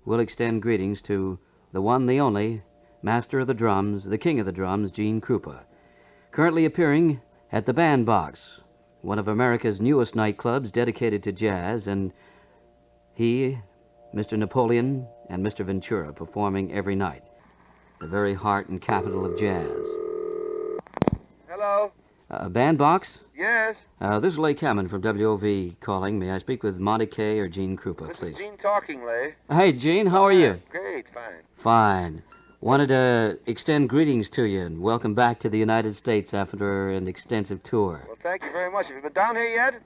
we'll extend greetings to the one, the only, master of the drums, the king of the drums, Gene Krupa. Currently appearing at the Bandbox, one of America's newest nightclubs dedicated to jazz, and he, Mr. Napoleon, and Mr. Ventura performing every night. The very heart and capital of jazz. Hello? Bandbox? Yes? This is Leigh Kamman from WOV calling. May I speak with Monte Kay or Gene Krupa, This please? is Gene talking, Leigh. Hey, Gene, how are you? Great, fine. Fine. Wanted to extend greetings to you and welcome back to the United States after an extensive tour. Well, thank you very much. Have you been down here yet?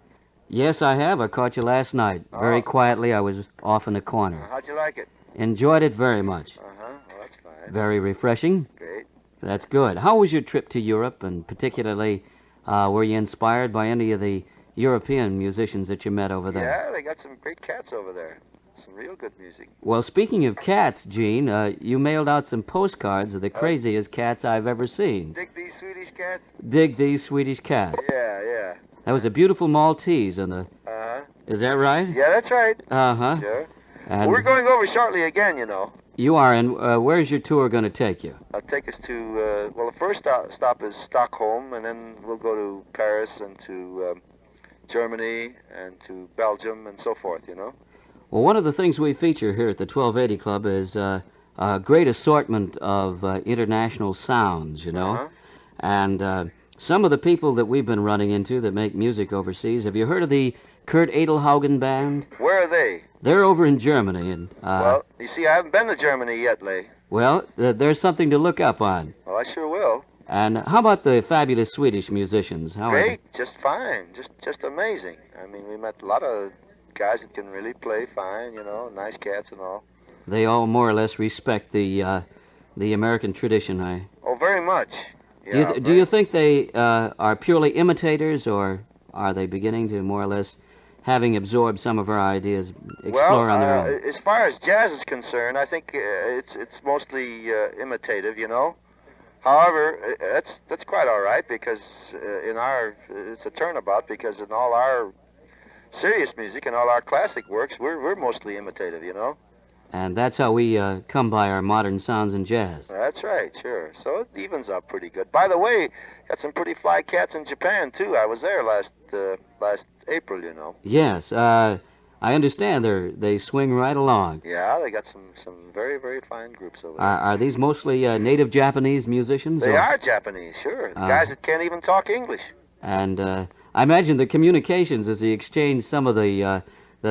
Yes, I have. I caught you last night. Very quietly, I was off in the corner. How'd you like it? Enjoyed it very much. Well, that's fine. Very refreshing. Great. That's good. How was your trip to Europe, and particularly, were you inspired by any of the European musicians that you met over there? Yeah, they got some great cats over there. Some real good music. Well, speaking of cats, Gene, you mailed out some postcards of the craziest cats I've ever seen. Dig these Swedish cats? Dig these Swedish cats. Yeah. That was a beautiful Maltese on the... Uh-huh. Is that right? Yeah, that's right. Uh-huh. Sure. And We're going over shortly again, you know. you are, and where's your tour going to take you? I'll take us to, well, the first stop is Stockholm, and then we'll go to Paris and to Germany and to Belgium and so forth, you know. Well, one of the things we feature here at the 1280 Club is a great assortment of international sounds, you know. Uh-huh. And some of the people that we've been running into that make music overseas, have you heard of the Kurt Adelhaugen Band? Where are they? They're over in Germany. And Well, you see, I haven't been to Germany yet, Leigh. well, there's something to look up on. Well, I sure will. And how about the fabulous Swedish musicians? How are they? Great, just fine, just amazing. I mean, we met a lot of guys that can really play fine, you know, nice cats and all. They all more or less respect the American tradition. Oh, very much. Yeah, Do you think they are purely imitators, or are they beginning to more or less, having absorbed some of our ideas, explore on their own? As far as jazz is concerned, I think it's mostly imitative, you know. However, that's quite all right, because it's a turnabout, because in all our serious music and all our classic works, we're mostly imitative, you know. And that's how we come by our modern sounds in jazz. That's right, sure. So it evens up pretty good. By the way, got some pretty fly cats in Japan too. I was there last April, you know. Yes, I understand they swing right along. Yeah, they got some very, very fine groups over there. Are these mostly native Japanese musicians? They are Japanese, sure. Guys that can't even talk English. And I imagine the communications as they exchange some of the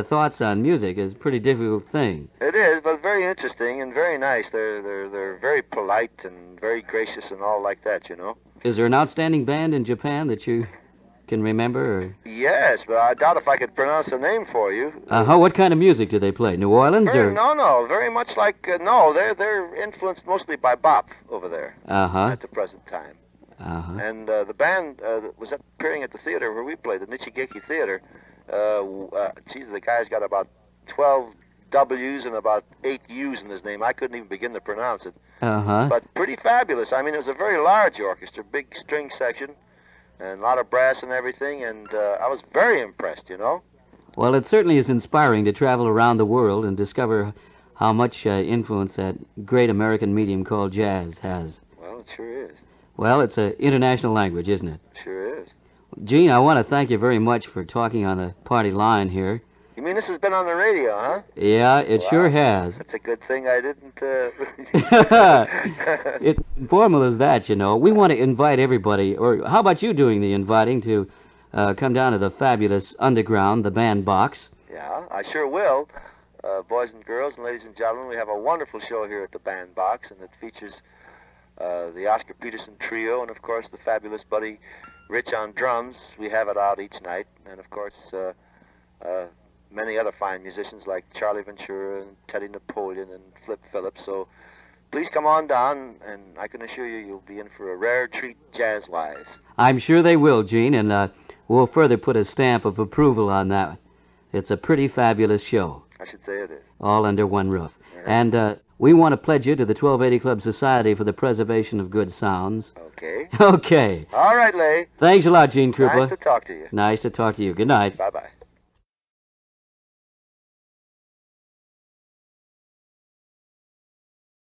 thoughts on music is a pretty difficult thing. It is, but very interesting and very nice. They're very polite and very gracious and all like that, you know. Is there an outstanding band in Japan that you can remember? Or? Yes, but I doubt if I could pronounce the name for you. What kind of music do they play? New Orleans or? No, very much like no. They're influenced mostly by bop over there at the present time. And the band was appearing at the theater where we played, the Nichigeki Theater. The guy's got about 12 W's and about 8 U's in his name. I couldn't even begin to pronounce it. But pretty fabulous. I mean, it was a very large orchestra, big string section, and a lot of brass and everything, and I was very impressed, you know. Well, it certainly is inspiring to travel around the world and discover how much influence that great American medium called jazz has. Well, it sure is. Well, it's an international language, isn't it? Sure is. Gene, I want to thank you very much for talking on the party line here. You mean this has been on the radio, huh? Yeah, it sure has. That's a good thing I didn't... It's informal as that, you know. We want to invite everybody, or how about you doing the inviting to come down to the fabulous underground, the Bandbox? Yeah, I sure will. Boys and girls and ladies and gentlemen, we have a wonderful show here at the Bandbox, and it features the Oscar Peterson Trio, and of course the fabulous Buddy Rich on drums. We have it out each night, and of course many other fine musicians like Charlie Ventura and Teddy Napoleon and Flip Phillips. So please come on down, and I can assure you you'll be in for a rare treat jazz-wise. I'm sure they will, Gene, and we'll further put a stamp of approval on that. It's a pretty fabulous show. I should say it is. All under one roof. And we want to pledge you to the 1280 Club Society for the Preservation of Good Sounds. Okay. Okay. All right, Leigh. Thanks a lot, Gene Krupa. Nice to talk to you. Nice to talk to you. Good night. Bye-bye.